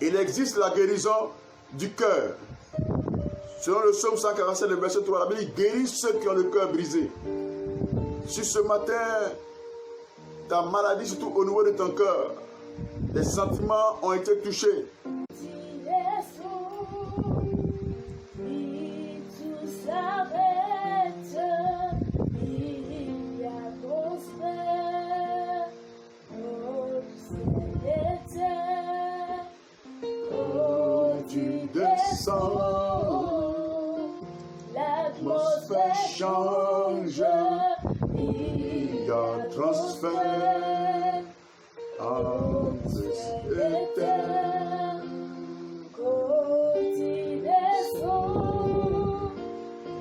Il existe la guérison du cœur. Selon le psaume 147, le verset 3, la Bible dit, guéris ceux qui ont le cœur brisé. Si ce matin, ta maladie, surtout au niveau de ton cœur, les sentiments ont été touchés. L'atmosphère change, il y a transfert entre les terres. Quand il descend,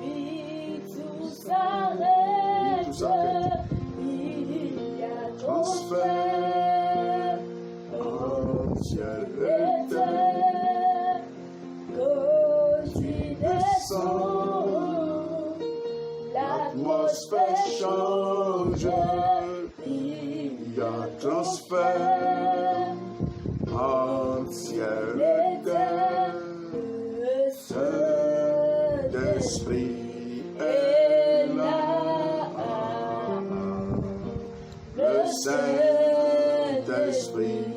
puis tout s'arrête, il y a transfert entre ciel et terre. Quand il descend, l'atmosphère change, il y a transfert entre ciel et terre. Saint-Esprit est là, le Saint-Esprit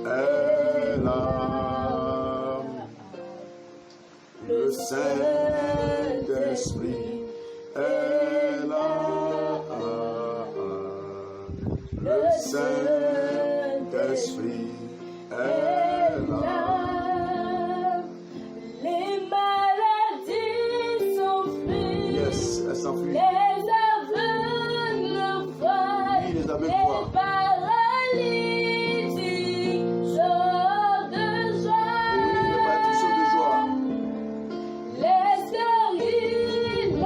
est là, le Saint-Esprit est là, le Saint-Esprit est là. Les maladies s'enfuient, Yes, elles s'enfuient. les aveugles voient, Oui, les aveugles les voient. paralytiques chantent de joie. Oui, les maladies sont de joie. Les stériles Même les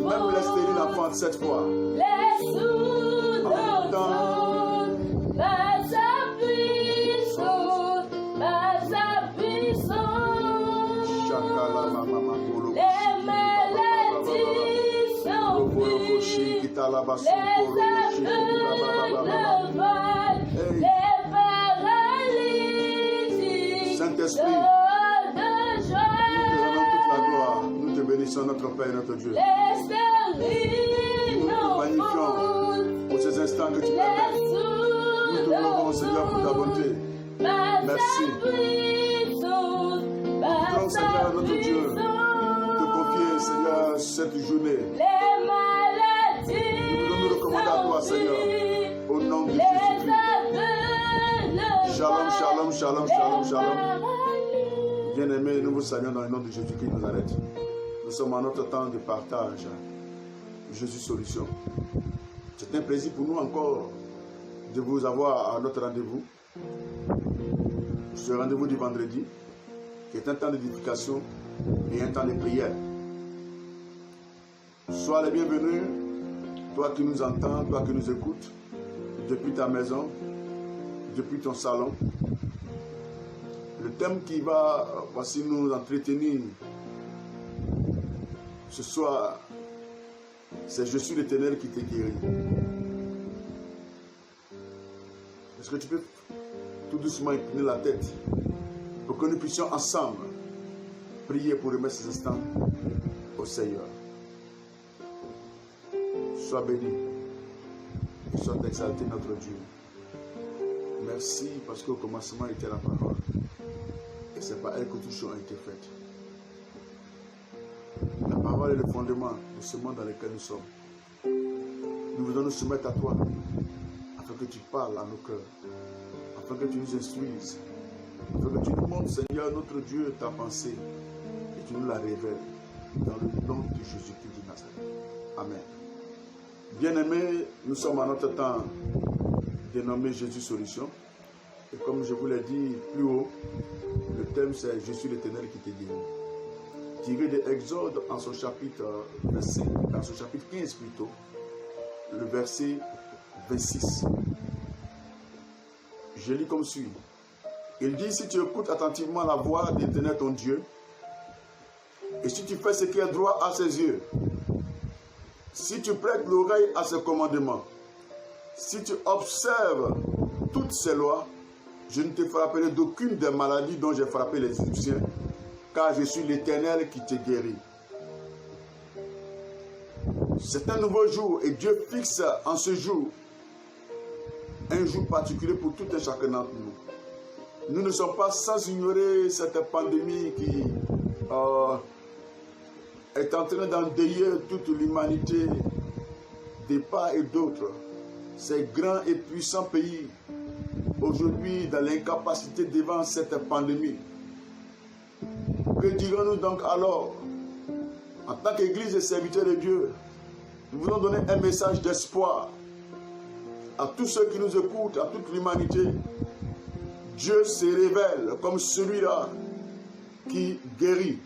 l'enfant, stériles enfantent cette fois. les sourds entendent, par sa puissance, par sa puissance. Les maladies s'enfuient, les aveugles voient, les paralytiques Saint-Esprit, chantent de nous te joie. rendons toute la gloire. Nous te bénissons, notre Père et notre Dieu. Les stériles Nous te magnifions l'enfant, pour ces instants que tu les permets. Nous sourds te louons, Seigneur, pour ta bonté. Merci. Donc, Seigneur, notre Dieu, te confier, Seigneur, cette journée. Les maladies Nous nous recommandons à toi, Seigneur, au nom de les Jésus-Christ. aveugles Shalom, shalom, shalom, shalom, shalom. paralytiques. Bien-aimés, nous vous saluons dans le nom de Jésus-Christ de Nazareth. Nous sommes en notre temps de partage. Jésus Solution. C'est un plaisir pour nous encore de vous avoir à notre rendez-vous. Ce rendez-vous du vendredi, qui est un temps d'édification et un temps de prière. Sois les bienvenus, toi qui nous entends, toi qui nous écoutes, depuis ta maison, depuis ton salon. Le thème qui va voici nous entretenir ce soir, c'est Je suis l'Éternel qui te guérit. Est-ce que tu peux tout doucement incliner la tête pour que nous puissions ensemble prier pour remettre ces instants au Seigneur. Sois béni et sois exalté notre Dieu. Merci parce qu'au commencement était la parole et c'est par elle que toutes choses ont été faites. La parole est le fondement de ce monde dans lequel nous sommes. Nous voulons nous soumettre à toi afin que tu parles à nos cœurs, afin que tu nous instruises, afin que tu nous montres, Seigneur, notre Dieu, ta pensée et tu nous la révèles dans le nom de Jésus-Christ de Nazareth. Amen. Bien-aimés, nous sommes à notre temps dénommé Jésus Solution. Et comme je vous l'ai dit plus haut, le thème c'est Je suis l'Éternel qui te guérit. Tiré de Exode en son chapitre 25, dans son chapitre 15 plutôt, le verset 26. Je lis comme suit. Il dit, si tu écoutes attentivement la voix de l'Éternel ton Dieu, et si tu fais ce qui est droit à ses yeux, si tu prêtes l'oreille à ses commandements, si tu observes toutes ses lois, Je ne te frapperai d'aucune des maladies dont j'ai frappé les Égyptiens, car je suis l'Éternel qui te guérit. C'est un nouveau jour et Dieu fixe en ce jour un jour particulier pour tout et chacun d'entre nous. Nous ne sommes pas sans ignorer cette pandémie qui est en train d'endeuiller toute l'humanité de part et d'autre. Ces grands et puissants pays, aujourd'hui dans l'incapacité devant cette pandémie. Que dirons-nous donc alors? En tant qu'Église et serviteurs de Dieu, nous voulons donner un message d'espoir à tous ceux qui nous écoutent, à toute l'humanité. Dieu se révèle comme celui-là qui guérit.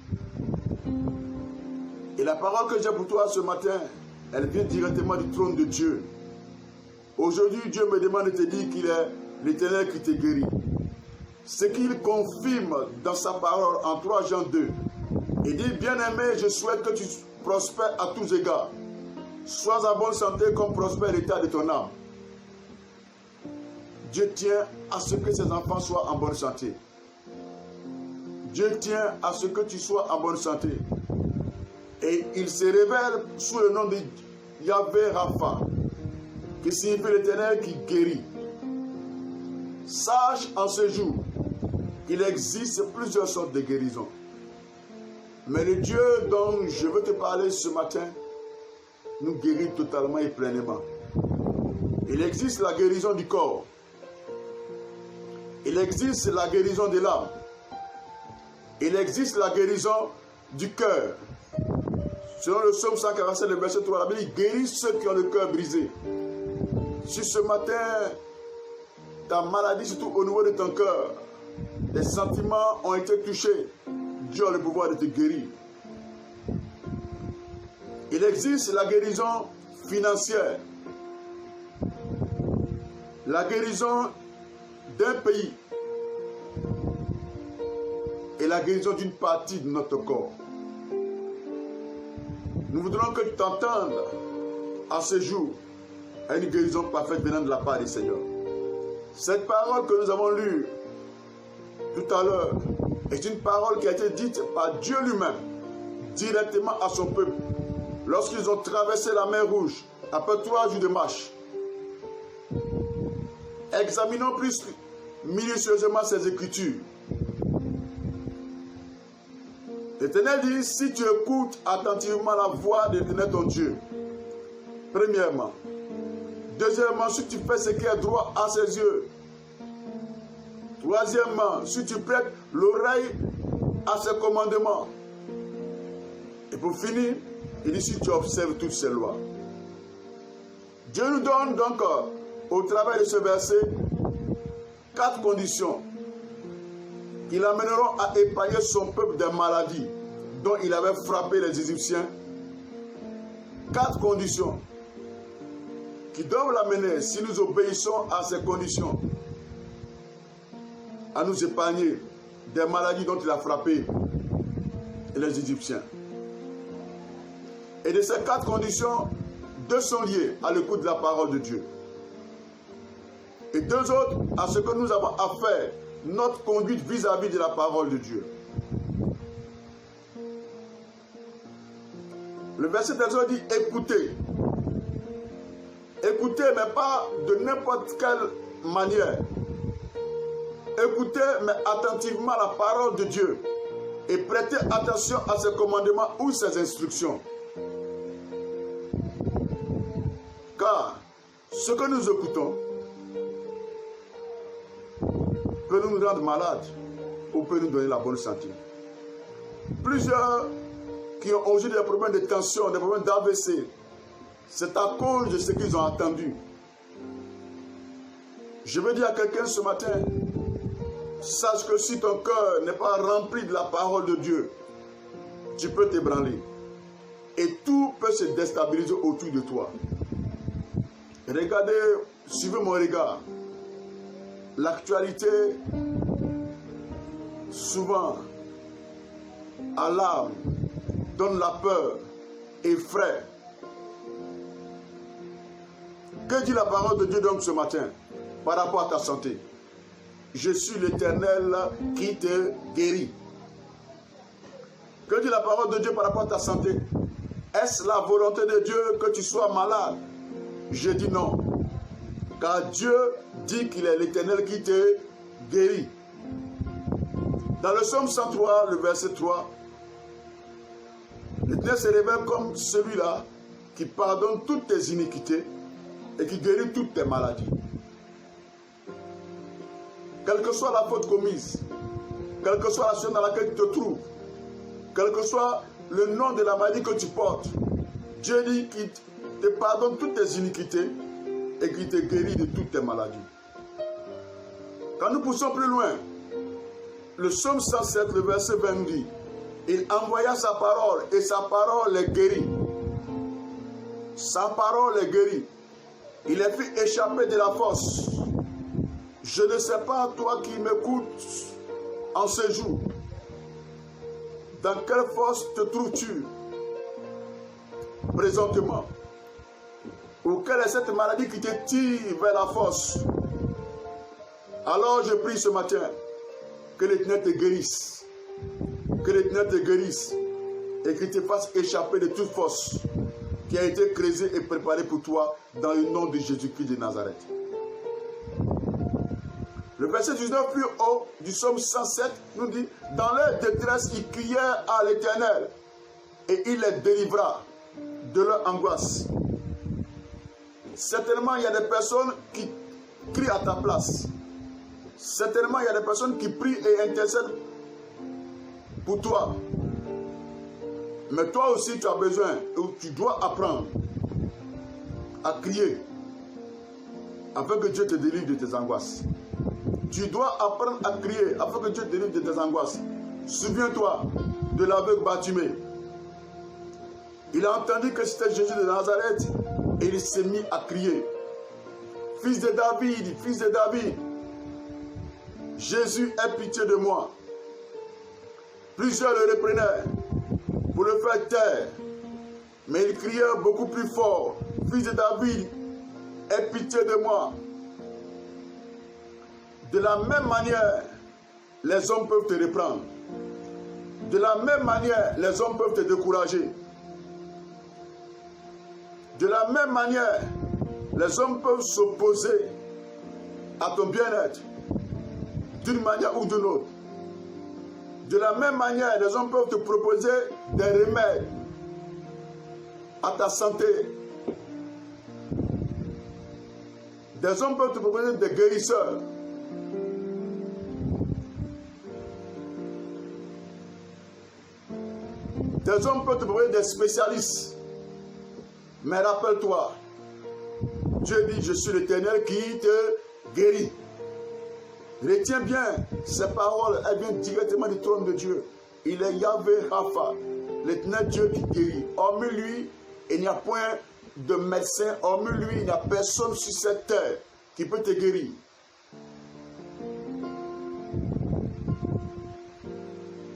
Et la parole que j'ai pour toi ce matin, elle vient directement du trône de Dieu. Aujourd'hui, Dieu me demande de te dire qu'il est l'Éternel qui te guérit. Ce qu'il confirme dans sa parole en 3 Jean 2. Il dit, bien-aimé, je souhaite que tu prospères à tous égards. Sois en bonne santé comme prospère l'état de ton âme. Dieu tient à ce que ses enfants soient en bonne santé. Dieu tient à ce que tu sois en bonne santé. Et il se révèle sous le nom de Yahvé Rapha, qui signifie l'Éternel qui guérit. Sache en ce jour qu'il existe plusieurs sortes de guérisons. Mais le Dieu dont je veux te parler ce matin nous guérit totalement et pleinement. Il existe la guérison du corps. Il existe la guérison de l'âme. Il existe la guérison du cœur. Selon le psaume 147, le verset 3, la Bible dit, guérit ceux qui ont le cœur brisé. Si ce matin, ta maladie, surtout au niveau de ton cœur, tes sentiments ont été touchés, Dieu a le pouvoir de te guérir. Il existe la guérison financière, la guérison d'un pays et la guérison d'une partie de notre corps. Nous voudrons que tu t'entendes à ce jour à une guérison parfaite venant de la part du Seigneur. Cette parole que nous avons lue tout à l'heure est une parole qui a été dite par Dieu lui-même directement à son peuple lorsqu'ils ont traversé la mer Rouge après 3 jours de marche. Examinons plus minutieusement ces Écritures. L'Éternel dit, si tu écoutes attentivement la voix de l'Éternel ton Dieu, premièrement. Deuxièmement, si tu fais ce qui est droit à ses yeux. Troisièmement, si tu prêtes l'oreille à ses commandements. Et pour finir, il dit, si tu observes toutes ces lois. Dieu nous donne donc, au travers de ce verset, 4 conditions qui l'amèneront à épargner son peuple des maladies dont il avait frappé les Égyptiens. 4 conditions qui doivent l'amener, si nous obéissons à ces conditions, à nous épargner des maladies dont il a frappé les Égyptiens. Et de ces 4 conditions, 2 sont liées à l'écoute de la parole de Dieu. Et 2 autres à ce que nous avons à faire, notre conduite vis-à-vis de la parole de Dieu. Le verset 13 dit écoutez. Écoutez, mais pas de n'importe quelle manière. Écoutez, mais attentivement la parole de Dieu. Et prêtez attention à ses commandements ou ses instructions. Car ce que nous écoutons peut nous rendre malades ou peut nous donner la bonne santé. Plusieurs qui ont aujourd'hui des problèmes de tension, des problèmes d'AVC, c'est à cause de ce qu'ils ont entendu. Je veux dire à quelqu'un ce matin, sache que si ton cœur n'est pas rempli de la parole de Dieu, tu peux t'ébranler. Et tout peut se déstabiliser autour de toi. Regardez, suivez mon regard. L'actualité, souvent, alarme, donne la peur, effraie. Que dit la parole de Dieu donc ce matin par rapport à ta santé? je suis l'Éternel qui te guérit. Que dit la parole de Dieu par rapport à ta santé? Est-ce la volonté de Dieu que tu sois malade? Je dis non. Car Dieu dit qu'il est l'Éternel qui te guérit. Dans le psaume 103, le verset 3, l'Éternel se révèle comme celui-là qui pardonne toutes tes iniquités et qui guérit toutes tes maladies. Quelle que soit la faute commise, quelle que soit la situation dans laquelle tu te trouves, quel que soit le nom de la maladie que tu portes, Dieu dit qu'il te pardonne toutes tes iniquités et qu'il te guérit de toutes tes maladies. Quand nous poussons plus loin, le psaume 107, le verset 20 dit, il envoya sa parole et sa parole les guérit. Sa parole les guérit. Il les fit échapper de la fosse. Je ne sais pas, toi qui m'écoutes en ce jour, dans quelle fosse te trouves-tu présentement? Ou quelle est cette maladie qui te tire vers la fosse? Alors je prie ce matin que l'Éternel te guérisse. Que l'Éternel te guérisse et qu'il te fasse échapper de toute fosse qui a été creusée et préparée pour toi dans le nom de Jésus-Christ de Nazareth. Le verset 19 plus haut du psaume 107 nous dit, dans leur détresse, ils crièrent à l'Éternel et il les délivra de leur angoisse. Certainement, il y a des personnes qui crient à ta place. Certainement, il y a des personnes qui prient et intercèdent pour toi. Mais toi aussi, tu as besoin, ou tu dois apprendre à crier afin que Dieu te délivre de tes angoisses. Tu dois apprendre à crier afin que Dieu te délivre de tes angoisses. Souviens-toi de l'aveugle Bartimée. Il a entendu que c'était Jésus de Nazareth et il s'est mis à crier. Fils de David, fils de David, Jésus, aie pitié de moi. Plusieurs le reprenaient pour le faire taire, mais il criait beaucoup plus fort. Fils de David, aie pitié de moi. De la même manière, les hommes peuvent te reprendre. De la même manière, les hommes peuvent te décourager. De la même manière, les hommes peuvent s'opposer à ton bien-être, d'une manière ou d'une autre. De la même manière, les hommes peuvent te proposer des remèdes à ta santé. Des hommes peuvent te proposer des guérisseurs. Des hommes peuvent te proposer des spécialistes. Mais rappelle-toi, Dieu dit, je suis l'Éternel qui te guérit. Retiens bien ces paroles, elles viennent directement du trône de Dieu. Il est Yahvé Rapha, l'Éternel Dieu qui guérit. Hormis lui, il n'y a point de médecin, hormis lui, il n'y a personne sur cette terre qui peut te guérir.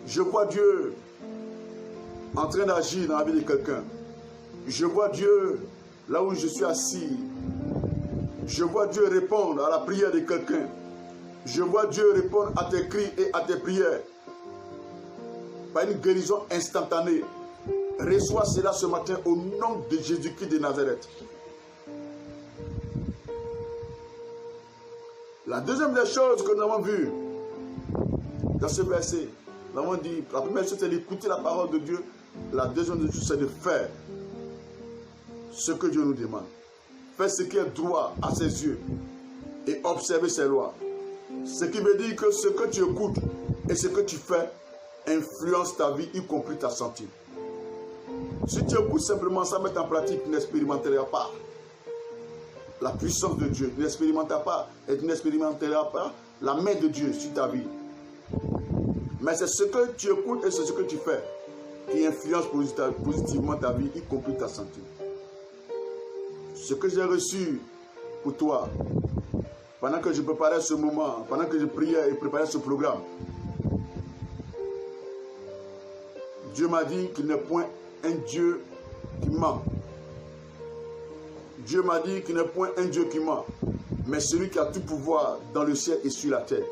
Je vois Dieu en train d'agir dans la vie de quelqu'un. Je vois Dieu là où je suis assis. Je vois Dieu répondre à la prière de quelqu'un. Je vois Dieu répondre à tes cris et à tes prières par une guérison instantanée. Reçois cela ce matin au nom de Jésus-Christ de Nazareth. La deuxième des choses que nous avons vues dans ce verset, nous avons dit, la première chose c'est d'écouter la parole de Dieu. La deuxième des choses c'est de faire ce que Dieu nous demande. Faire ce qui est droit à ses yeux et observer ses lois. Ce qui veut dire que ce que tu écoutes et ce que tu fais influence ta vie, y compris ta santé. Si tu écoutes simplement sans mettre en pratique, tu n'expérimenteras pas la puissance de Dieu. Tu n'expérimenteras pas et tu n'expérimenteras pas la main de Dieu sur ta vie. Mais c'est ce que tu écoutes et c'est ce que tu fais qui influence positivement ta vie, y compris ta santé. Ce que j'ai reçu pour toi, pendant que je préparais ce moment, pendant que je priais et préparais ce programme, Dieu m'a dit qu'il n'est point un Dieu qui ment. Dieu m'a dit qu'il n'est point un Dieu qui ment, mais celui qui a tout pouvoir dans le ciel et sur la terre.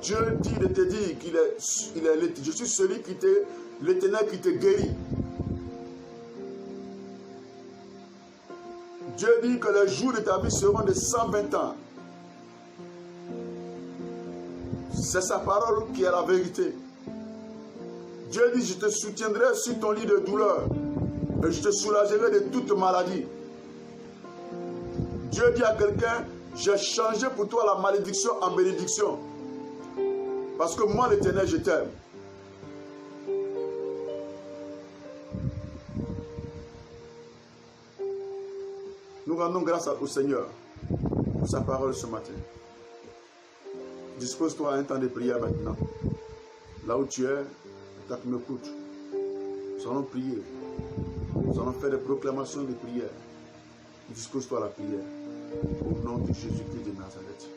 Dieu dit de te dire qu'il est, je suis celui qui te, l'Éternel qui te guérit. Dieu dit que les jours de ta vie seront de 120 ans. C'est sa parole qui est la vérité. Dieu dit, je te soutiendrai sur ton lit de douleur et je te soulagerai de toute maladie. Dieu dit à quelqu'un, j'ai changé pour toi la malédiction en bénédiction. Parce que moi, l'Éternel, je t'aime. Nous rendons grâce au Seigneur pour sa parole ce matin. Dispose-toi à un temps de prière maintenant. Là où tu es, toi qui m'écoutes, nous allons prier. Nous allons faire des proclamations de prière. Dispose-toi à la prière. Au nom de Jésus-Christ de Nazareth.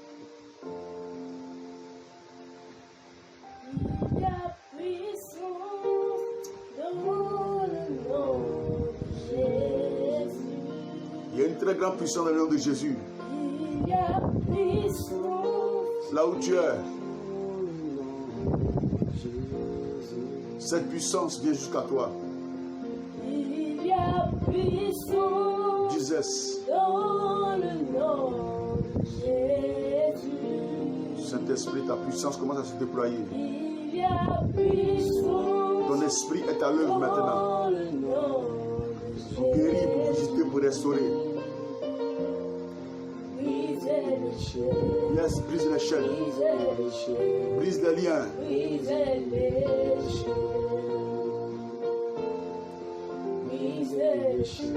Il y a puissance dans le nom de Jésus. Il y a une très grande puissance dans le nom de Jésus. Il y a puissance. Là où tu es, cette puissance vient jusqu'à toi. Il y a puissance Jesus. dans le nom de Jésus. Saint-Esprit, ta puissance commence à se déployer. Il y a puissance Ton esprit est à l'œuvre maintenant. dans le nom de Pour guérir, pour Jésus. visiter, pour restaurer. Brisez les chaînes, Yes, brise les chaînes. brisez les chaînes, Brise les liens. brisez les chaînes. Brisez les chaînes,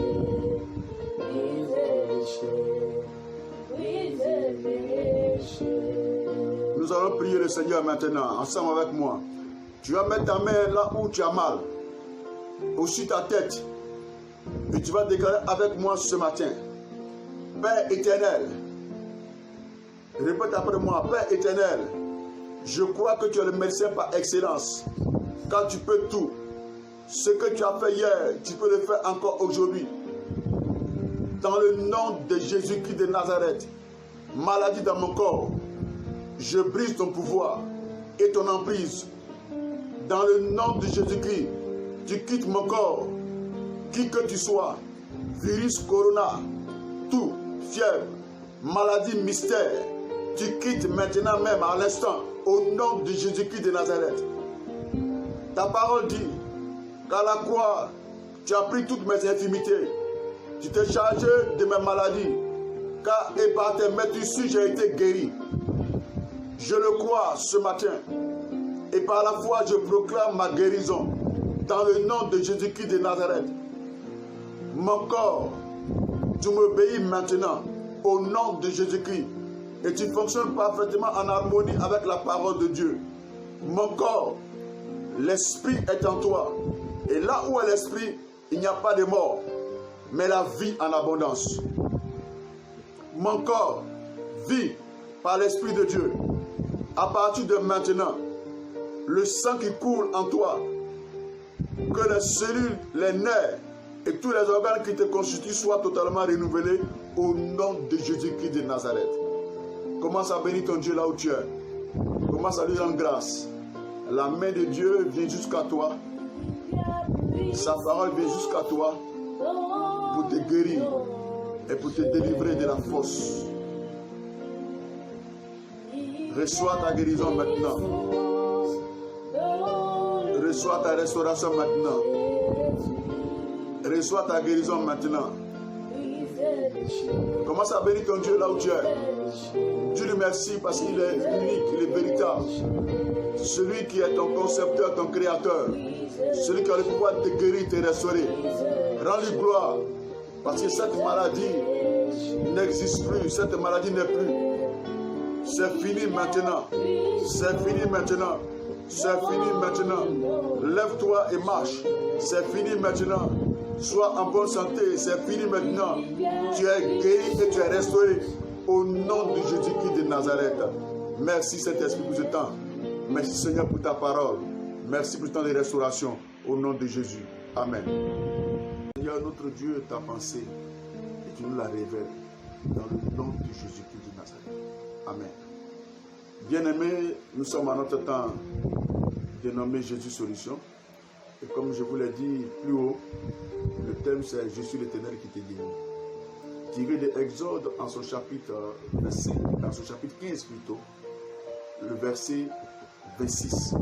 brisez les chaînes, brisez les chaînes. Nous allons prier le Seigneur maintenant, ensemble avec moi. Tu vas mettre ta main là où tu as mal, au-dessus de ta tête. Et tu vas déclarer avec moi ce matin. Père éternel, répète après moi, Père éternel, je crois que tu es le médecin par excellence, car tu peux tout. Ce que tu as fait hier, tu peux le faire encore aujourd'hui. Dans le nom de Jésus-Christ de Nazareth, maladie dans mon corps, je brise ton pouvoir et ton emprise. Dans le nom de Jésus-Christ, tu quittes mon corps, qui que tu sois, virus, corona, tout, fièvre, maladie, mystère, tu quittes maintenant même à l'instant, au nom de Jésus-Christ de Nazareth. Ta parole dit qu'à la croix, tu as pris toutes mes infirmités, tu t'es chargé de mes maladies, car et par tes maîtrises j'ai été guéri. Je le crois ce matin, et par la foi je proclame ma guérison, dans le nom de Jésus-Christ de Nazareth. Mon corps, tu m'obéis maintenant, au nom de Jésus-Christ, et tu fonctionnes parfaitement en harmonie avec la parole de Dieu. Mon corps, l'esprit est en toi, et là où est l'esprit, il n'y a pas de mort, mais la vie en abondance. Mon corps vit par l'esprit de Dieu. À partir de maintenant, le sang qui coule en toi, que les cellules, les nerfs et tous les organes qui te constituent soient totalement renouvelés au nom de Jésus-Christ de Nazareth. Commence à bénir ton Dieu là où tu es. Commence à lui rendre grâce. La main de Dieu vient jusqu'à toi. Sa parole vient jusqu'à toi pour te guérir et pour te délivrer de la fosse. Reçois ta guérison maintenant. Reçois ta restauration maintenant. Reçois ta guérison maintenant. Commence à bénir ton Dieu là où tu es. Dieu lui merci parce qu'il est unique, il est véritable. Celui qui est ton concepteur, ton créateur. Celui qui a le pouvoir de te guérir, de te restaurer. Rends-lui gloire parce que cette maladie n'existe plus. Cette maladie n'est plus. C'est fini maintenant. C'est fini maintenant. C'est fini maintenant. Lève-toi et marche. C'est fini maintenant. Sois en bonne santé. C'est fini maintenant. Tu es guéri et tu es restauré. Au nom de Jésus-Christ de Nazareth. Merci Saint-Esprit pour ce temps. Merci Seigneur pour ta parole. Merci pour ce temps de restauration. Au nom de Jésus. Amen. Seigneur, notre Dieu t'a pensé et tu nous la révèles. Dans le nom de Jésus-Christ de Nazareth. Amen. Bien-aimés, nous sommes à notre temps dénommé Jésus Solution. Et comme je vous l'ai dit plus haut, le thème c'est Je suis l'Éternel qui te guérit. Tiré de Exode en son chapitre 25, dans son chapitre 15 plutôt, le verset 26.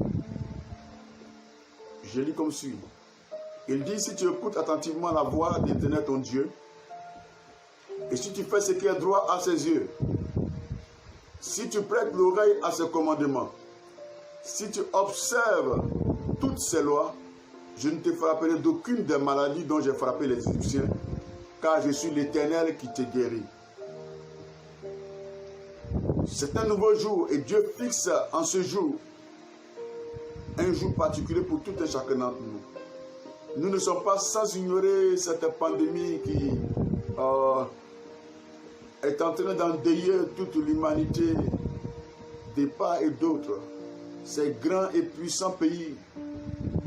Je lis comme suit. Il dit, si tu écoutes attentivement la voix de l'Éternel ton Dieu, et si tu fais ce qui est droit à ses yeux, si tu prêtes l'oreille à ses commandements, si tu observes toutes ces lois, je ne te frapperai d'aucune des maladies dont j'ai frappé les Égyptiens, car je suis l'Éternel qui te guérit. C'est un nouveau jour et Dieu fixe en ce jour un jour particulier pour tout et chacun d'entre nous. Nous ne sommes pas sans ignorer cette pandémie qui est en train d'endeuiller toute l'humanité de part et d'autre. Ces grands et puissants pays,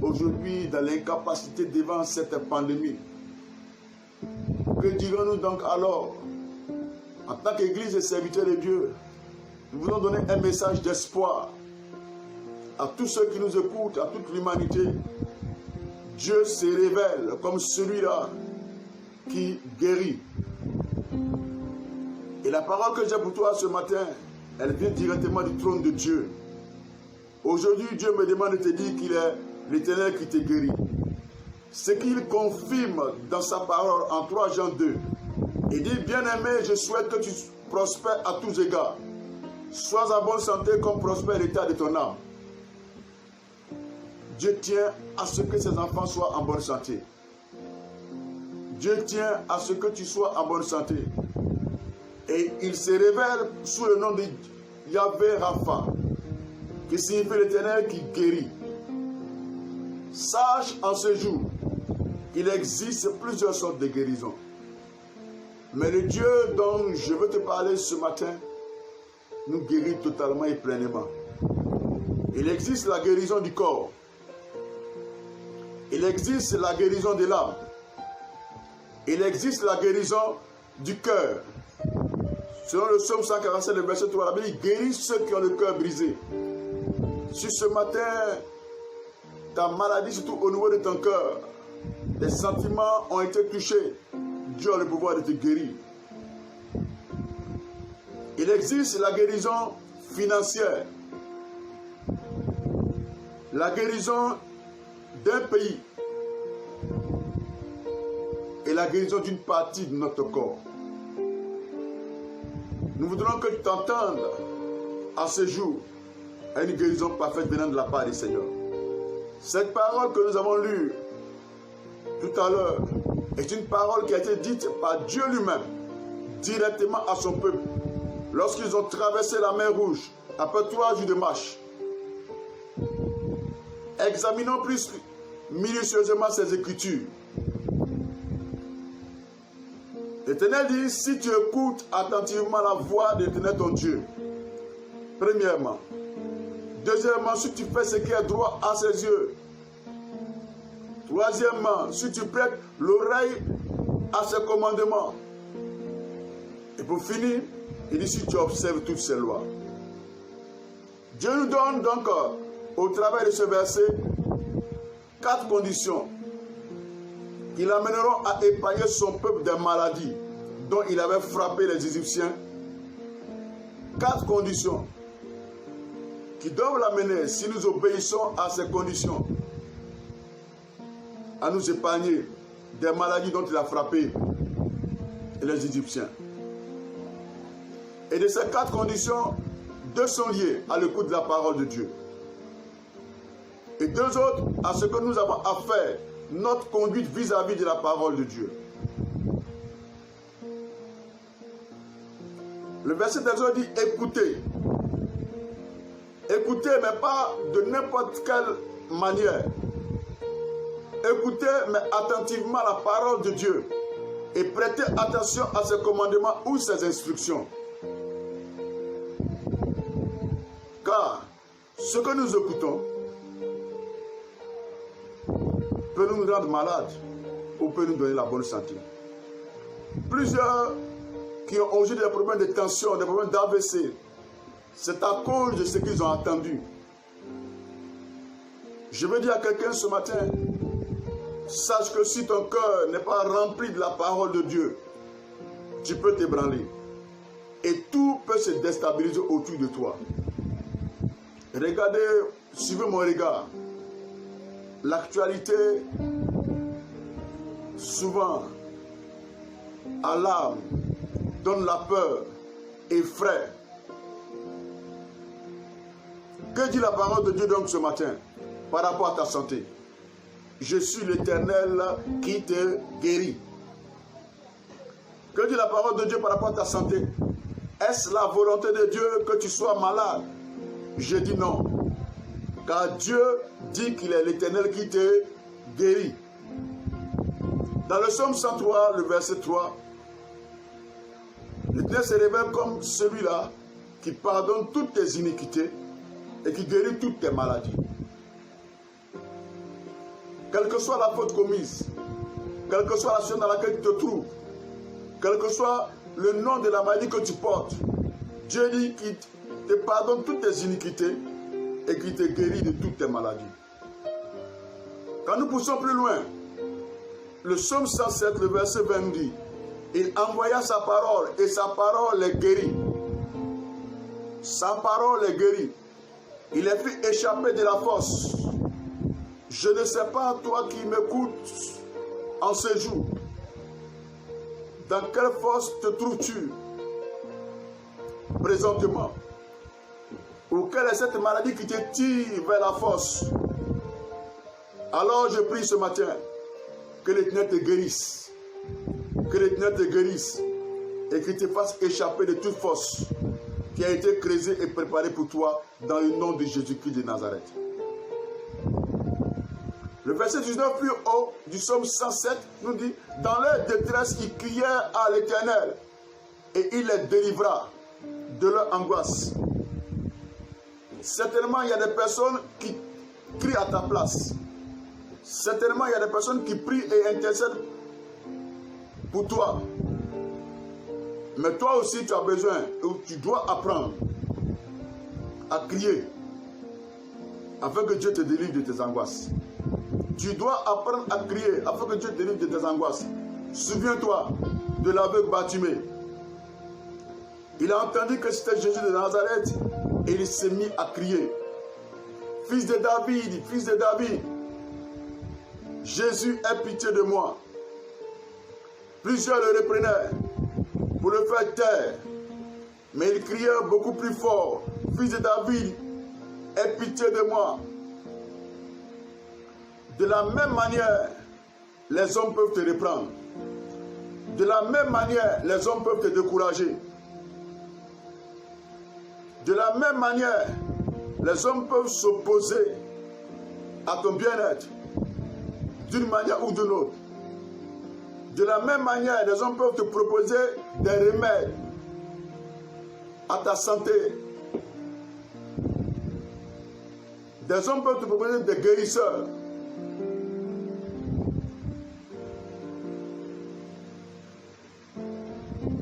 aujourd'hui dans l'incapacité devant cette pandémie. Que dirons-nous donc alors? En tant qu'Église et serviteurs de Dieu, nous voulons donner un message d'espoir à tous ceux qui nous écoutent, à toute l'humanité. Dieu se révèle comme celui-là qui guérit. Et la parole que j'ai pour toi ce matin, elle vient directement du trône de Dieu. Aujourd'hui, Dieu me demande de te dire qu'il est l'Éternel qui te guérit. Ce qu'il confirme dans sa parole en 3 Jean 2. Il dit, bien-aimé, je souhaite que tu prospères à tous égards. Sois en bonne santé comme prospère l'état de ton âme. Dieu tient à ce que ses enfants soient en bonne santé. Dieu tient à ce que tu sois en bonne santé. Et il se révèle sous le nom de Yahvé Rapha, qui signifie l'Éternel qui guérit. Sache en ce jour qu'il existe plusieurs sortes de guérisons. Mais le Dieu dont je veux te parler ce matin nous guérit totalement et pleinement. Il existe la guérison du corps. Il existe la guérison de l'âme. Il existe la guérison du cœur. Selon le psaume 147, le verset 3, la Bible guérit ceux qui ont le cœur brisé. Si ce matin, ta maladie, surtout au niveau de ton cœur, les sentiments ont été touchés, Dieu a le pouvoir de te guérir. Il existe la guérison financière, la guérison d'un pays et la guérison d'une partie de notre corps. Nous voudrons que tu t'entendes à ce jour à une guérison parfaite venant de la part du Seigneur. Cette parole que nous avons lue tout à l'heure est une parole qui a été dite par Dieu lui-même directement à son peuple lorsqu'ils ont traversé la mer Rouge après 3 jours de marche. Examinons plus minutieusement ces Écritures. L'Éternel dit, si tu écoutes attentivement la voix de l'Éternel ton Dieu, premièrement. Deuxièmement, si tu fais ce qui est droit à ses yeux. Troisièmement, si tu prêtes l'oreille à ses commandements. Et pour finir, il dit, si tu observes toutes ces lois. Dieu nous donne donc, au travers de ce verset, 4 conditions qui l'amèneront à épargner son peuple des maladies dont il avait frappé les Égyptiens. 4 conditions qui doivent l'amener, si nous obéissons à ces conditions, à nous épargner des maladies dont il a frappé les Égyptiens. Et de ces 4 conditions, 2 sont liées à l'écoute de la parole de Dieu. Et 2 autres à ce que nous avons à faire, notre conduite vis-à-vis de la parole de Dieu. Le verset d'Exode dit écoutez. Écoutez, mais pas de n'importe quelle manière. Écoutez, mais attentivement la parole de Dieu. Et prêtez attention à ses commandements ou ses instructions. Car ce que nous écoutons peut nous rendre malades ou peut nous donner la bonne santé. Plusieurs qui ont aujourd'hui des problèmes de tension, des problèmes d'AVC, C'est à cause de ce qu'ils ont attendu. Je veux dire à quelqu'un ce matin, sache que si ton cœur n'est pas rempli de la parole de Dieu, tu peux t'ébranler. Et tout peut se déstabiliser autour de toi. Regardez, suivez mon regard. L'actualité, souvent, alarme, donne la peur, effraie. Que dit la parole de Dieu donc ce matin par rapport à ta santé? Je suis l'Éternel qui te guérit. Que dit la parole de Dieu par rapport à ta santé? Est-ce la volonté de Dieu que tu sois malade? Je dis non. Car Dieu dit qu'il est l'Éternel qui te guérit. Dans le psaume 103, le verset 3, l'Éternel se révèle comme celui-là qui pardonne toutes tes iniquités et qui guérit toutes tes maladies. Quelle que soit la faute commise, quelle que soit la situation dans laquelle tu te trouves, quel que soit le nom de la maladie que tu portes, Dieu dit qu'il te pardonne toutes tes iniquités et qu'il te guérit de toutes tes maladies. Quand nous poussons plus loin, le psaume 107, le verset 20 dit, il envoya sa parole et sa parole les guérit. Sa parole les guérit. Il les fit échapper de la fosse. Je ne sais pas, toi qui m'écoutes en ce jour, dans quelle fosse te trouves-tu présentement? Ou quelle est cette maladie qui te tire vers la fosse? Alors je prie ce matin que l'Éternel te guérisse. Que l'Éternel te guérisse et qu'il te fasse échapper de toute fosse qui a été creusée et préparée pour toi dans le nom de Jésus-Christ de Nazareth. Le verset 19 plus haut du psaume 107 nous dit, dans leur détresse, ils crièrent à l'Éternel et il les délivra de leur angoisse. Certainement, il y a des personnes qui crient à ta place. Certainement, il y a des personnes qui prient et intercèdent pour toi. Mais toi aussi, tu as besoin, ou tu dois apprendre à crier afin que Dieu te délivre de tes angoisses. Tu dois apprendre à crier afin que Dieu te délivre de tes angoisses. Souviens-toi de l'aveugle Bartimée. Il a entendu que c'était Jésus de Nazareth et il s'est mis à crier. Fils de David, fils de David, Jésus, aie pitié de moi. Plusieurs le reprenaient pour le faire taire, mais il criait beaucoup plus fort. Fils de David, aie pitié de moi. De la même manière, les hommes peuvent te reprendre. De la même manière, les hommes peuvent te décourager. De la même manière, les hommes peuvent s'opposer à ton bien-être, d'une manière ou d'une autre. De la même manière, les hommes peuvent te proposer des remèdes à ta santé. Des hommes peuvent te proposer des guérisseurs.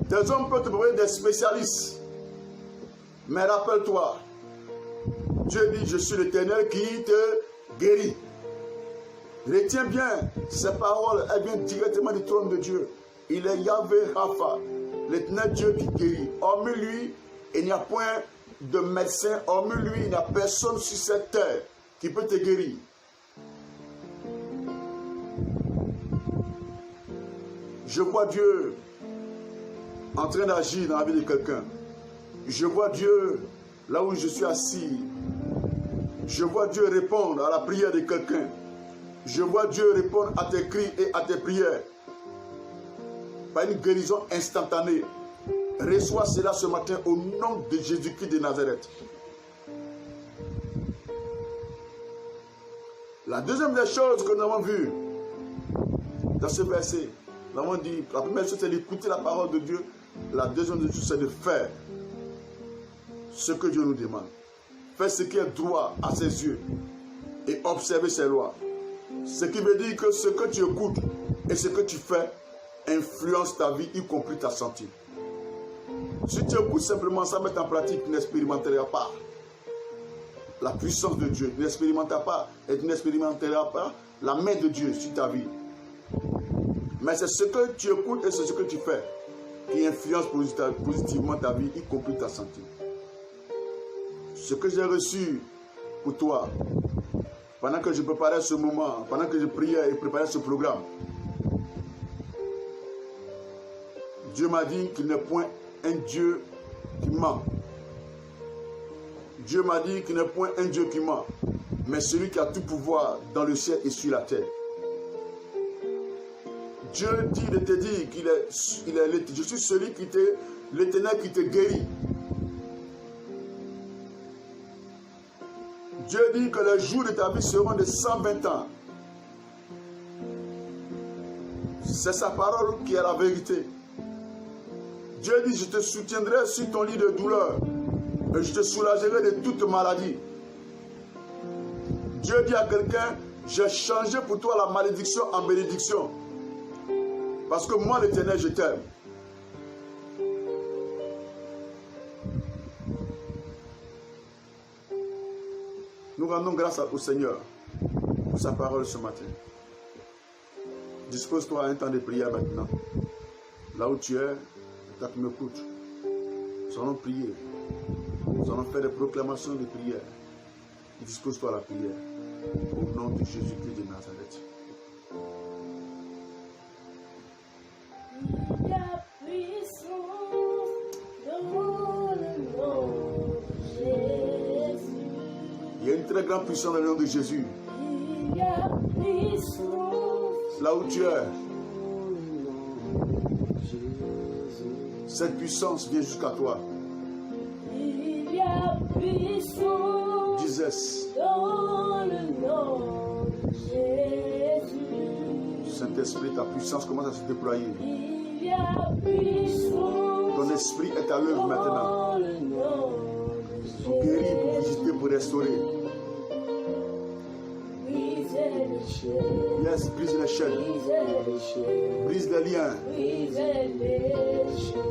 Des hommes peuvent te proposer des spécialistes. Mais rappelle-toi, Dieu dit, je suis l'Éternel qui te guérit. Retiens bien ces paroles, elles viennent directement du trône de Dieu. Il est Yahvé Rapha, l'Éternel Dieu qui guérit. Hormis lui, il n'y a point de médecin, hormis lui, il n'y a personne sur cette terre qui peut te guérir. Je vois Dieu en train d'agir dans la vie de quelqu'un. Je vois Dieu là où je suis assis. Je vois Dieu répondre à la prière de quelqu'un. Je vois Dieu répondre à tes cris et à tes prières. Par une guérison instantanée. Reçois cela ce matin au nom de Jésus-Christ de Nazareth. La deuxième des choses que nous avons vues dans ce verset, nous avons dit, la première chose c'est d'écouter la parole de Dieu. La deuxième chose c'est de faire ce que Dieu nous demande. Faire ce qui est droit à ses yeux et observer ses lois. Ce qui veut dire que ce que tu écoutes et ce que tu fais influence ta vie, y compris ta santé. Si tu écoutes simplement sans mettre en pratique, tu n'expérimenteras pas la puissance de Dieu. Tu n'expérimenteras pas et tu n'expérimenteras pas la main de Dieu sur ta vie. Mais c'est ce que tu écoutes et c'est ce que tu fais qui influence positivement ta vie, y compris ta santé. Ce que j'ai reçu pour toi, pendant que je préparais ce moment, pendant que je priais et préparais ce programme, Dieu m'a dit qu'il n'est point un Dieu qui ment. Dieu m'a dit qu'il n'est point un Dieu qui ment, mais celui qui a tout pouvoir dans le ciel et sur la terre. Dieu dit de te dire qu'il est, je suis celui qui t'est, l'Éternel qui te guérit. Dieu dit que les jours de ta vie seront de 120 ans. C'est sa parole qui est la vérité. Dieu dit, je te soutiendrai sur ton lit de douleur et je te soulagerai de toute maladie. Dieu dit à quelqu'un, j'ai changé pour toi la malédiction en bénédiction. Parce que moi, l'Éternel, je t'aime. Nous rendons grâce au Seigneur pour sa parole ce matin. Dispose-toi à un temps de prière maintenant. Là où tu es, quand tu m'écoutes, nous allons prier. Nous allons faire des proclamations de prière. Dispose-toi à la prière. Au nom de Jésus-Christ de Nazareth. Il y a puissance dans le nom de Jésus. Il y a une très grande puissance dans le nom de Jésus. Il y a puissance Là où tu es, dans le nom de Jésus. cette puissance vient jusqu'à toi. Il y a puissance Disais, dans le nom de Jésus. Saint-Esprit, ta puissance commence à se déployer. Il y a puissance Ton esprit est à l'œuvre maintenant. dans le nom de Pour guérir, pour Jésus. visiter, pour restaurer. Brisez les chaînes, Yes, brise les chaînes, brisez les chaînes, brise les liens. brisez les chaînes.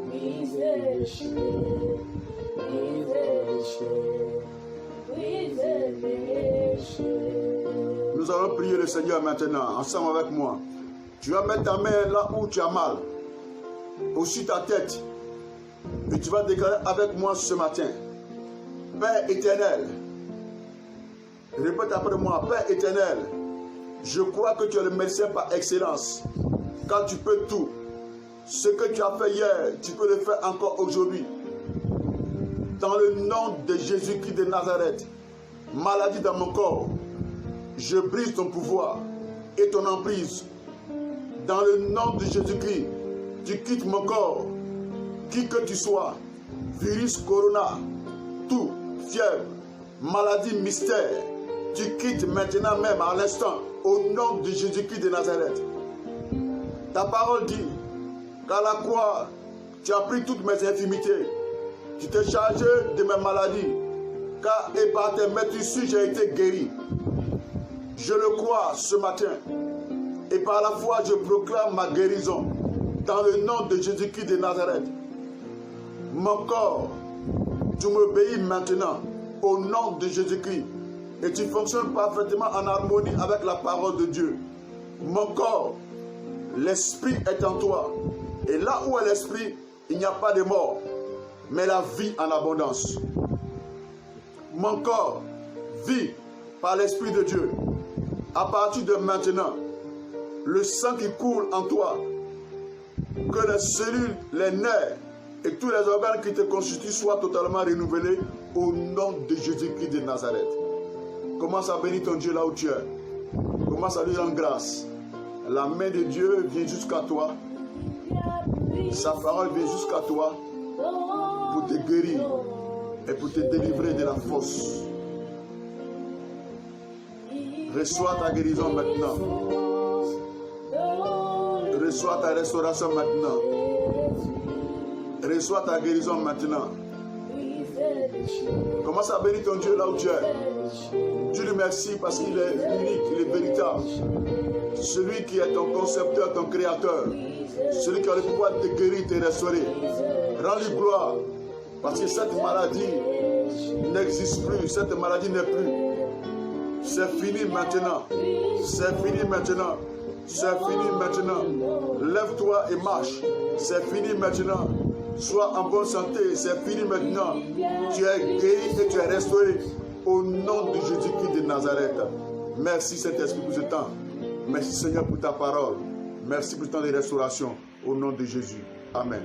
Brisez les chaînes, brisez les chaînes, brisez les chaînes. Nous allons prier le Seigneur maintenant, ensemble avec moi. Tu vas mettre ta main là où tu as mal, au-dessus de ta tête. Et tu vas déclarer avec moi ce matin. Père éternel, répète après moi, Père éternel, je crois que tu es le médecin par excellence, car tu peux tout. Ce que tu as fait hier, tu peux le faire encore aujourd'hui. Dans le nom de Jésus-Christ de Nazareth, maladie dans mon corps, je brise ton pouvoir et ton emprise. Dans le nom de Jésus-Christ, tu quittes mon corps, qui que tu sois, virus, corona, tout, fièvre, maladie, mystère, tu quittes maintenant même à l'instant, au nom de Jésus-Christ de Nazareth. Ta parole dit qu'à la croix, tu as pris toutes mes infirmités, tu t'es chargé de mes maladies, car et par tes meurtrissures, j'ai été guéri. Je le crois ce matin, et par la foi, je proclame ma guérison, dans le nom de Jésus-Christ de Nazareth. Mon corps, tu m'obéis maintenant, au nom de Jésus-Christ, et tu fonctionnes parfaitement en harmonie avec la parole de Dieu. Mon corps, l'esprit est en toi, et là où est l'esprit, il n'y a pas de mort, mais la vie en abondance. Mon corps vit par l'Esprit de Dieu. À partir de maintenant, le sang qui coule en toi, que les cellules, les nerfs et tous les organes qui te constituent soient totalement renouvelés au nom de Jésus-Christ de Nazareth. Commence à bénir ton Dieu là où tu es. Commence à lui rendre grâce. La main de Dieu vient jusqu'à toi. Sa parole vient jusqu'à toi pour te guérir et pour te délivrer de la fosse. Reçois ta guérison maintenant. Reçois ta restauration maintenant. Reçois ta guérison maintenant. Commence à bénir ton Dieu là où tu es. Dieu le remercie parce qu'il est unique, il est véritable. Celui qui est ton concepteur, ton créateur. celui qui a le pouvoir de te guérir, te restaurer. Rends-lui gloire, parce que cette maladie n'existe plus, cette maladie n'est plus. C'est fini maintenant, c'est fini maintenant, c'est fini maintenant. Lève-toi et marche, c'est fini maintenant. Sois en bonne santé, c'est fini maintenant. Tu es guéri et tu es restauré au nom de Jésus-Christ de Nazareth. Merci Saint-Esprit pour ce temps. Merci Seigneur pour ta parole. Merci pour ce temps de restauration au nom de Jésus. Amen.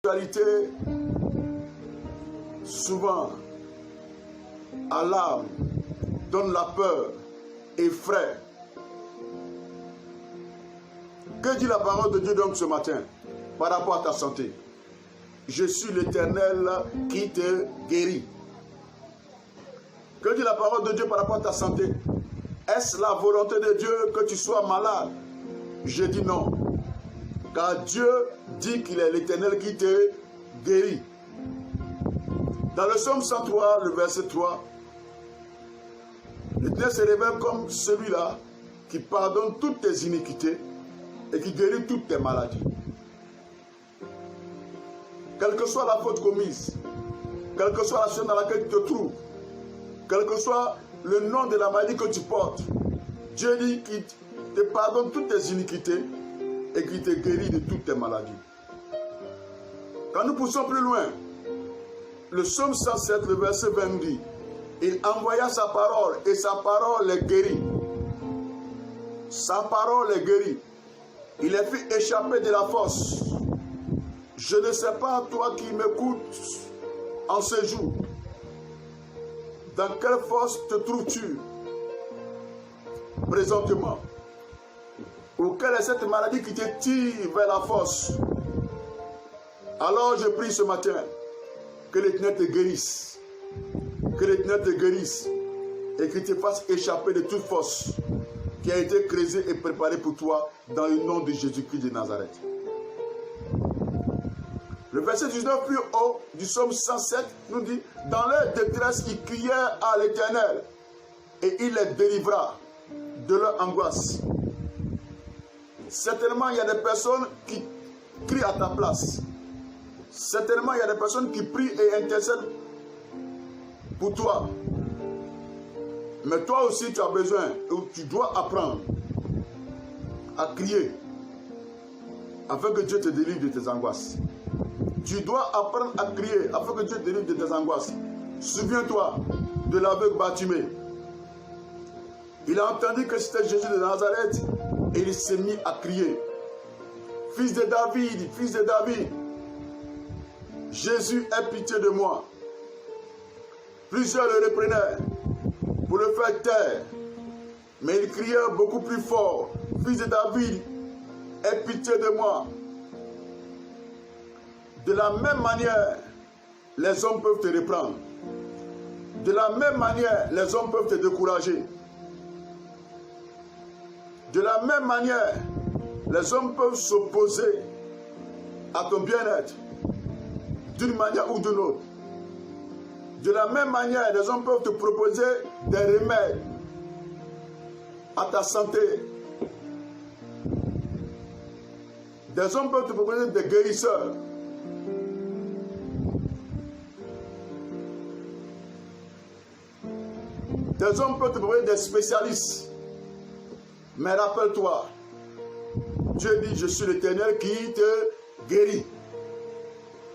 L'actualité, souvent, alarme, donne la peur, effraie. Que dit la parole de Dieu donc ce matin par rapport à ta santé? Je suis l'Éternel qui te guérit. Que dit la parole de Dieu par rapport à ta santé? Est-ce la volonté de Dieu que tu sois malade? Je dis non. Car Dieu dit qu'il est l'Éternel qui te guérit. Dans le psaume 103, le verset 3, l'Éternel se révèle comme celui-là qui pardonne toutes tes iniquités et qui guérit toutes tes maladies. Quelle que soit la faute commise, quelle que soit la situation dans laquelle tu te trouves, quel que soit le nom de la maladie que tu portes, Dieu dit qu'il te pardonne toutes tes iniquités et qu'il te guérit de toutes tes maladies. Quand nous poussons plus loin, le psaume 107, le verset 20 dit, il envoya sa parole et sa parole les guérit. Sa parole les guérit. Il les fit échapper de la fosse. Je ne sais pas, toi qui m'écoutes en ce jour, dans quelle fosse te trouves-tu présentement? Ou quelle est cette maladie qui te tire vers la fosse? Alors je prie ce matin que l'Éternel te guérisse, que l'Éternel te guérisse et qu'il te fasse échapper de toute fosse qui a été creusée et préparée pour toi dans le nom de Jésus-Christ de Nazareth. Le verset 19 plus haut du psaume 107 nous dit, dans leur détresse, ils crièrent à l'Éternel et il les délivra de leur angoisse. Certainement, il y a des personnes qui crient à ta place. Certainement, il y a des personnes qui prient et intercèdent pour toi. Mais toi aussi, tu as besoin, ou tu dois apprendre à crier afin que Dieu te délivre de tes angoisses. Tu dois apprendre à crier afin que Dieu te délivre de tes angoisses. Souviens-toi de l'aveugle Bartimée. Il a entendu que c'était Jésus de Nazareth et il s'est mis à crier. Fils de David, fils de David, Jésus, aie pitié de moi. Plusieurs le reprenaient pour le faire taire, mais il criait beaucoup plus fort. Fils de David, aie pitié de moi. De la même manière, les hommes peuvent te reprendre. De la même manière, les hommes peuvent te décourager. De la même manière, les hommes peuvent s'opposer à ton bien-être, d'une manière ou d'une autre. De la même manière, les hommes peuvent te proposer des remèdes à ta santé. Des hommes peuvent te proposer des guérisseurs. Des hommes peuvent te proposer des spécialistes. Mais rappelle-toi, Dieu dit, je suis l'Éternel qui te guérit.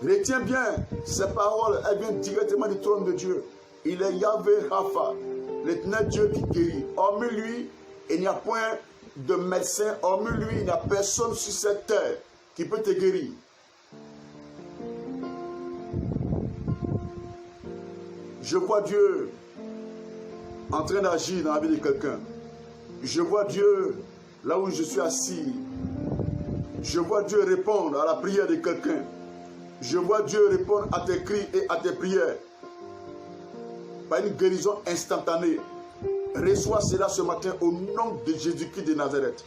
Retiens bien ces paroles, elles viennent directement du trône de Dieu. Il est Yahvé Rapha, l'Éternel Dieu qui guérit. Hormis lui, il n'y a point de médecin, hormis lui, il n'y a personne sur cette terre qui peut te guérir. Je vois Dieu en train d'agir dans la vie de quelqu'un. Je vois Dieu là où je suis assis. Je vois Dieu répondre à la prière de quelqu'un. Je vois Dieu répondre à tes cris et à tes prières par une guérison instantanée. Reçois cela ce matin au nom de Jésus-Christ de Nazareth.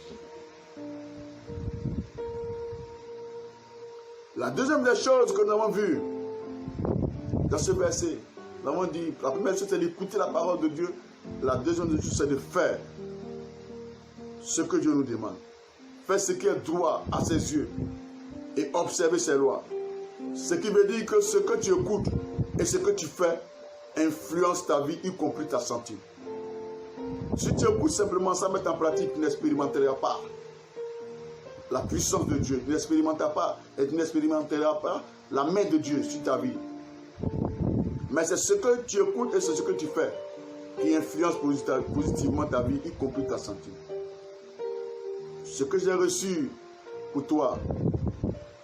La deuxième des choses que nous avons vues dans ce verset, nous avons dit, la première chose c'est d'écouter la parole de Dieu. La deuxième des choses c'est de faire ce que Dieu nous demande. fait ce qui est droit à ses yeux et observer ses lois. Ce qui veut dire que ce que tu écoutes et ce que tu fais influence ta vie, y compris ta santé. Si tu écoutes simplement sans mettre en pratique, tu n'expérimenteras pas la puissance de Dieu. Tu n'expérimenteras pas et tu n'expérimenteras pas la main de Dieu sur ta vie. Mais c'est ce que tu écoutes et c'est ce que tu fais qui influence positivement ta vie, y compris ta santé. Ce que j'ai reçu pour toi,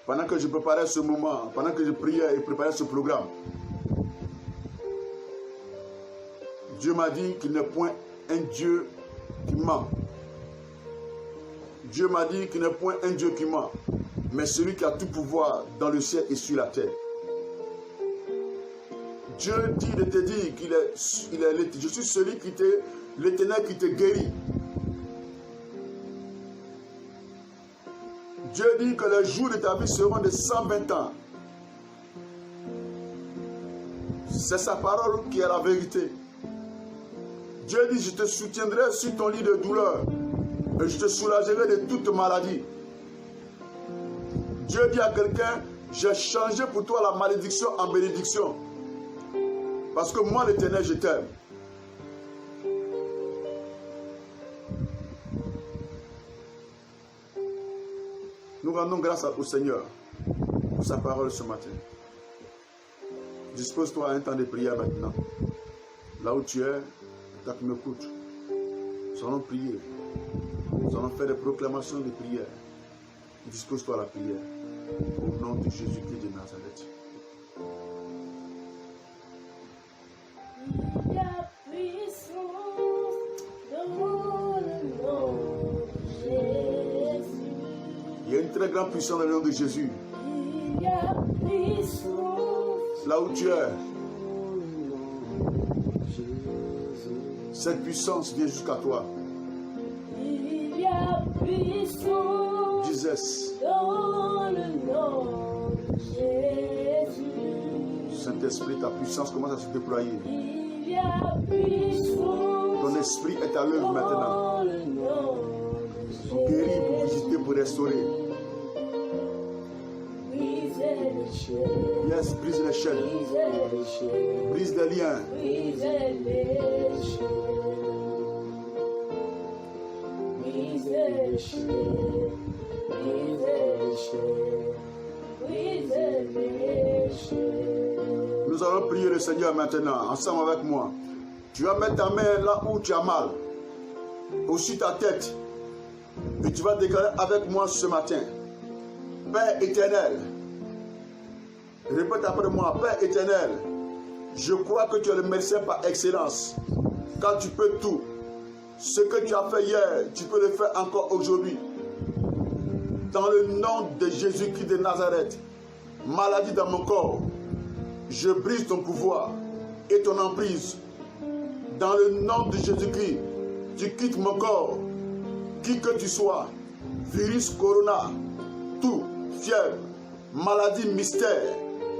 pendant que je préparais ce moment, pendant que je priais et préparais ce programme, Dieu m'a dit qu'il n'est point un Dieu qui ment. Dieu m'a dit qu'il n'est point un Dieu qui ment, mais celui qui a tout pouvoir dans le ciel et sur la terre. Dieu dit de te dire qu'il est, je suis celui qui t'est, l'Éternel qui te guérit. Dieu dit que les jours de ta vie seront de 120 ans. C'est sa parole qui est la vérité. Dieu dit, je te soutiendrai sur ton lit de douleur et je te soulagerai de toute maladie. Dieu dit à quelqu'un, j'ai changé pour toi la malédiction en bénédiction. Parce que moi, l'Éternel, je t'aime. Nous rendons grâce au Seigneur pour sa parole ce matin. Dispose-toi à un temps de prière maintenant. Là où tu es, quand tu m'écoutes, nous allons prier. Nous allons faire des proclamations de prière. Dispose-toi à la prière. Au nom de Jésus-Christ de Nazareth. Il y a puissance dans le nom de Jésus. Il y a une très grande puissance dans le nom de Jésus. Il y a puissance Là où tu es, dans le nom de Jésus. cette puissance vient jusqu'à toi. Il y a puissance Disais, dans le nom de Jésus. Saint-Esprit, ta puissance commence à se déployer. Il y a puissance Ton esprit est à l'œuvre maintenant. dans le nom de Pour guérir, pour Jésus. visiter, pour restaurer. Brisez les chaînes, Yes, brise les chaînes, brisez les chaînes, brise les liens. brisez les chaînes, brisez les chaînes, brisez les chaînes, brisez les chaînes. Nous allons prier le Seigneur maintenant, ensemble avec moi. Tu vas mettre ta main là où tu as mal, au-dessus de ta tête. Et tu vas déclarer avec moi ce matin. Père éternel, répète après moi, Père éternel, je crois que tu es le médecin par excellence, car tu peux tout. Ce que tu as fait hier, tu peux le faire encore aujourd'hui. Dans le nom de Jésus-Christ de Nazareth, maladie dans mon corps, je brise ton pouvoir et ton emprise. Dans le nom de Jésus-Christ, tu quittes mon corps, qui que tu sois, virus, corona, tout, fièvre, maladie, mystère,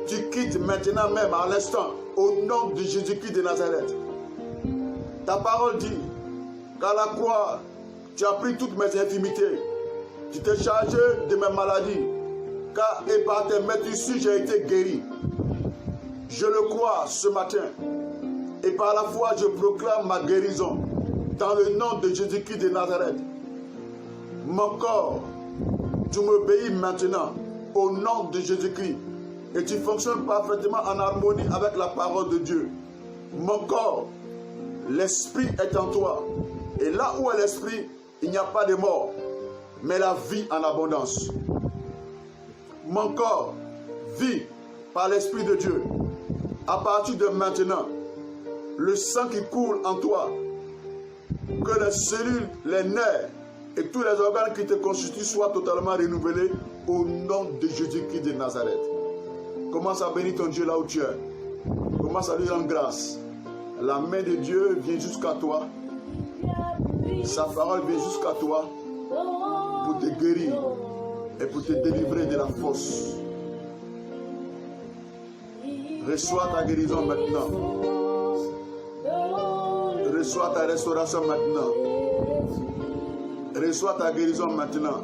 tu quittes maintenant même à l'instant, au nom de Jésus-Christ de Nazareth. Ta parole dit qu'à la croix, tu as pris toutes mes infirmités, tu t'es chargé de mes maladies, car et par tes maîtrises j'ai été guéri. Je le crois ce matin, et par la foi je proclame ma guérison, dans le nom de Jésus-Christ de Nazareth. Mon corps, tu m'obéis maintenant, au nom de Jésus-Christ, et tu fonctionnes parfaitement en harmonie avec la parole de Dieu. Mon corps, l'esprit est en toi, et là où est l'esprit, il n'y a pas de mort, mais la vie en abondance. Mon corps vit par l'esprit de Dieu. À partir de maintenant, le sang qui coule en toi, que les cellules, les nerfs et tous les organes qui te constituent soient totalement renouvelés au nom de Jésus-Christ de Nazareth. Commence à bénir ton Dieu là où tu es. Commence à lui rendre grâce. La main de Dieu vient jusqu'à toi. Sa parole vient jusqu'à toi pour te guérir et pour te délivrer de la fosse. Reçois ta guérison maintenant. Reçois ta restauration maintenant. Reçois ta guérison maintenant.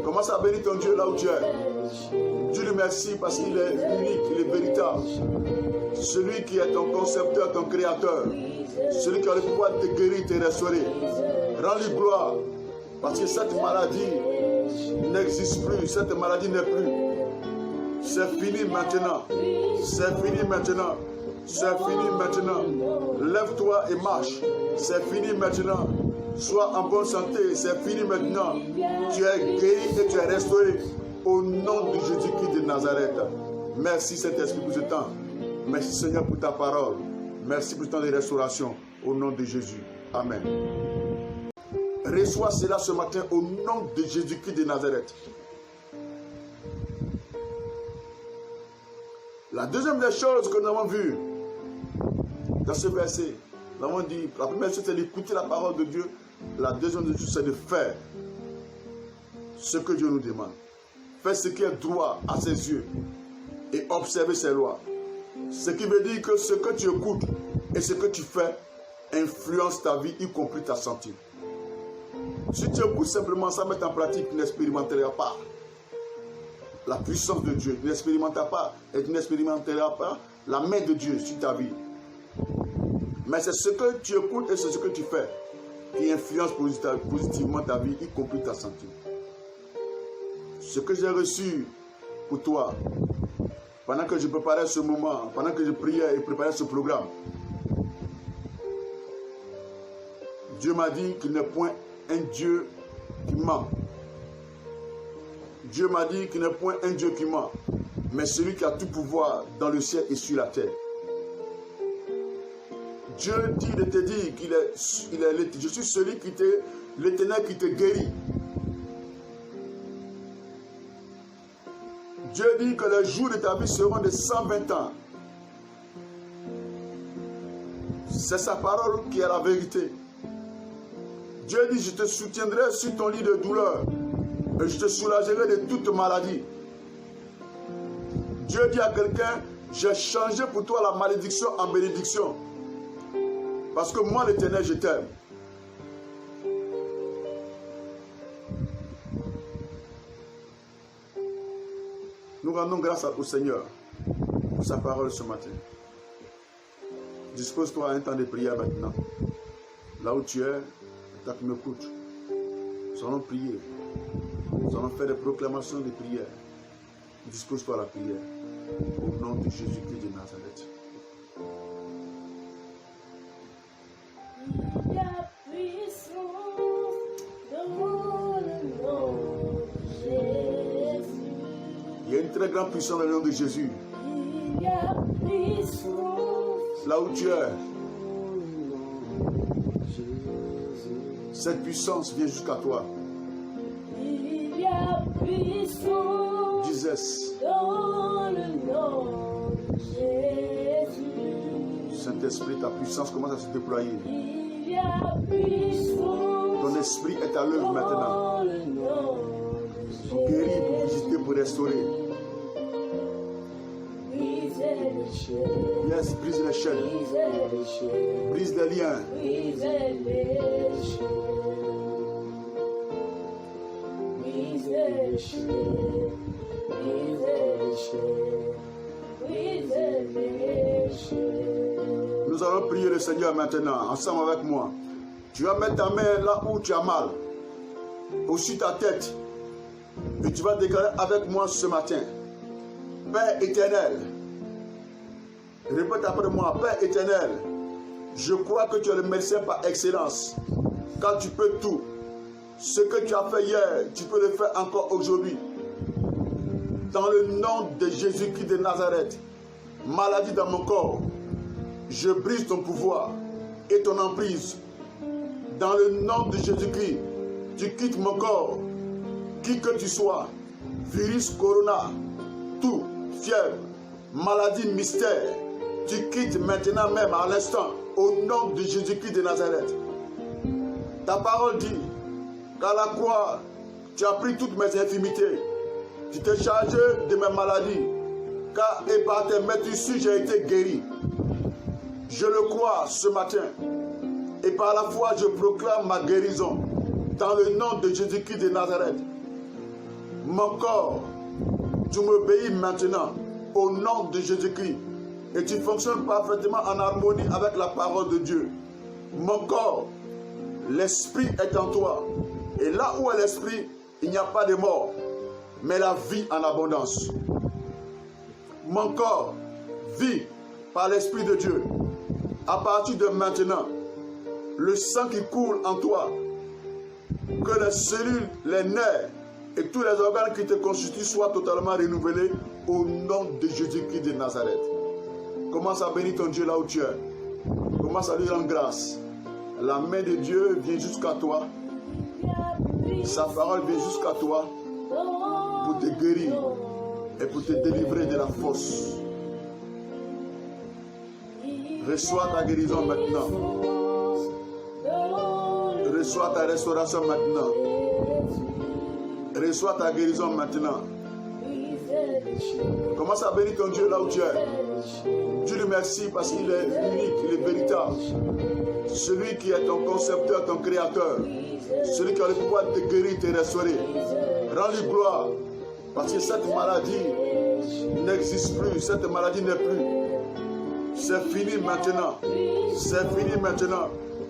Commence à bénir ton Dieu là où tu es. Dis-lui merci parce qu'il est unique, il est véritable. Celui qui est ton concepteur, ton créateur. Celui qui a le pouvoir de te guérir, de te restaurer. Rends-lui gloire. Parce que cette maladie n'existe plus. Cette maladie n'est plus. C'est fini maintenant. C'est fini maintenant. C'est fini maintenant. Lève-toi et marche. C'est fini maintenant. Sois en bonne santé. C'est fini maintenant. Tu es guéri et tu es restauré. Au nom de Jésus-Christ de Nazareth. Merci Saint-Esprit pour ce temps. Merci Seigneur pour ta parole. Merci pour ce temps de restauration. Au nom de Jésus. Amen. Reçois cela ce matin au nom de Jésus-Christ de Nazareth. La deuxième des choses que nous avons vues dans ce verset, nous avons dit, la première chose c'est d'écouter la parole de Dieu. La deuxième des choses c'est de faire ce que Dieu nous demande. Faire ce qui est droit à ses yeux et observer ses lois. Ce qui veut dire que ce que tu écoutes et ce que tu fais influence ta vie, y compris ta santé. Si tu écoutes simplement sans mettre en pratique, tu n'expérimenteras pas la puissance de Dieu. Tu n'expérimenteras pas et tu n'expérimenteras pas la main de Dieu sur ta vie. Mais c'est ce que tu écoutes et c'est ce que tu fais qui influence positivement ta vie, y compris ta santé. Ce que j'ai reçu pour toi, pendant que je préparais ce moment, pendant que je priais et préparais ce programme, Dieu m'a dit qu'il n'est point un Dieu qui ment. Dieu m'a dit qu'il n'est point un Dieu qui ment, mais celui qui a tout pouvoir dans le ciel et sur la terre. Dieu dit de te dire qu'il est, je suis celui qui te, l'Éternel qui te guérit. Dieu dit que les jours de ta vie seront de 120 ans. C'est sa parole qui est la vérité. Dieu dit, je te soutiendrai sur ton lit de douleur et je te soulagerai de toute maladie. Dieu dit à quelqu'un, j'ai changé pour toi la malédiction en bénédiction. Parce que moi, l'Éternel, je t'aime. Nous rendons grâce au Seigneur pour sa parole ce matin. Dispose-toi à un temps de prière maintenant. Là où tu es, toi qui m'écoutes, nous allons prier. Nous allons faire des proclamations de prière. Dispose-toi à la prière. Au nom de Jésus-Christ de Nazareth. Il y a puissance dans le nom de Jésus. Il y a une très grande puissance dans le nom de Jésus. Il y a puissance. Là où tu es, cette puissance vient jusqu'à toi. Il y a puissance Disais, dans le nom de Jésus. Saint-Esprit, ta puissance commence à se déployer. Il y a puissance Ton esprit est à l'œuvre maintenant. dans le nom de Pour guérir, pour visiter, pour restaurer. Brisez les chaînes, Yes, brise les chaînes, brisez les chaînes, brise les liens. brisez les chaînes, brisez les chaînes, brisez les chaînes, brisez les chaînes. Nous allons prier le Seigneur maintenant, ensemble avec moi. Tu vas mettre ta main là où tu as mal, au-dessus de ta tête. Et tu vas déclarer avec moi ce matin. Père éternel, répète après moi, Père éternel, je crois que tu es le médecin par excellence, car tu peux tout. Ce que tu as fait hier, tu peux le faire encore aujourd'hui. Dans le nom de Jésus-Christ de Nazareth, maladie dans mon corps, je brise ton pouvoir et ton emprise. Dans le nom de Jésus-Christ, tu quittes mon corps, qui que tu sois, virus, corona, tout, fièvre, maladie, mystère, tu quittes maintenant même à l'instant, au nom de Jésus-Christ de Nazareth. Ta parole dit qu'à la croix, tu as pris toutes mes infirmités, tu t'es chargé de mes maladies, car et par tes meurtrissures, j'ai été guéri. Je le crois ce matin, et par la foi, je proclame ma guérison, dans le nom de Jésus-Christ de Nazareth. Mon corps, tu m'obéis maintenant au nom de Jésus-Christ. Et tu fonctionnes parfaitement en harmonie avec la parole de Dieu. Mon corps, l'esprit est en toi. Et là où est l'esprit, il n'y a pas de mort, mais la vie en abondance. Mon corps vit par l'Esprit de Dieu. À partir de maintenant, le sang qui coule en toi, que les cellules, les nerfs et tous les organes qui te constituent soient totalement renouvelés au nom de Jésus-Christ de Nazareth. Commence à bénir ton Dieu là où tu es. Commence à lui rendre grâce. La main de Dieu vient jusqu'à toi. Sa parole vient jusqu'à toi pour te guérir et pour te délivrer de la fosse. Reçois ta guérison maintenant. Reçois ta restauration maintenant. Reçois ta guérison maintenant. Commence à bénir ton Dieu là où tu es. Dieu lui merci parce qu'il est unique, il est véritable. Celui qui est ton concepteur, ton créateur. Celui qui a le pouvoir de te guérir, de te restaurer. Rends-lui gloire. Parce que cette maladie n'existe plus. Cette maladie n'est plus. C'est fini maintenant. C'est fini maintenant.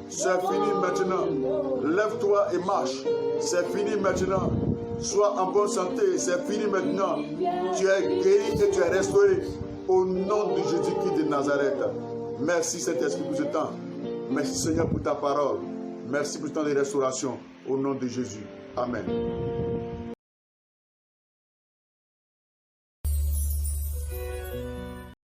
C'est fini maintenant. Lève-toi et marche. C'est fini maintenant. Sois en bonne santé. C'est fini maintenant. Tu es guéri et tu es restauré. Au nom de Jésus-Christ de Nazareth. Merci Saint-Esprit pour ce temps. Merci Seigneur pour ta parole. Merci pour ce temps de restauration. Au nom de Jésus. Amen.